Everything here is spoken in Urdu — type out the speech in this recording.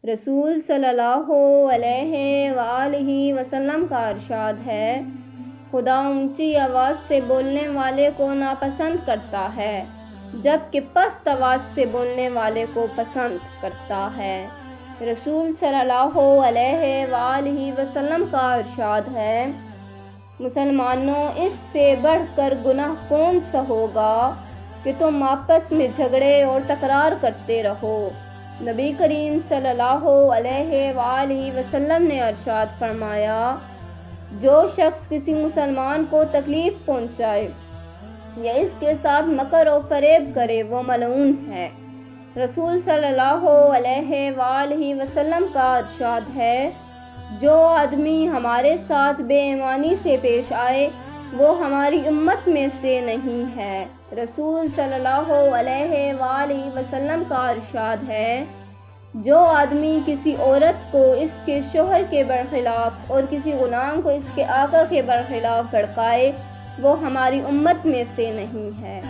رسول صلی اللہ علیہ وآلہ وسلم کا ارشاد ہے، خدا اونچی آواز سے بولنے والے کو ناپسند کرتا ہے جبکہ پست آواز سے بولنے والے کو پسند کرتا ہے۔ رسول صلی اللہ علیہ وآلہ وسلم کا ارشاد ہے، مسلمانوں، اس سے بڑھ کر گناہ کون سا ہوگا کہ تم آپس میں جھگڑے اور تکرار کرتے رہو۔ نبی کریم صلی اللہ علیہ وآلہ وسلم نے ارشاد فرمایا، جو شخص کسی مسلمان کو تکلیف پہنچائے یا اس کے ساتھ مکر و فریب کرے وہ ملعون ہے۔ رسول صلی اللہ علیہ وآلہ وسلم کا ارشاد ہے، جو آدمی ہمارے ساتھ بے ایمانی سے پیش آئے وہ ہماری امت میں سے نہیں ہے۔ رسول صلی اللہ علیہ وآلہ وسلم کا ارشاد ہے، جو آدمی کسی عورت کو اس کے شوہر کے برخلاف اور کسی غلام کو اس کے آقا کے برخلاف بھڑکائے وہ ہماری امت میں سے نہیں ہے۔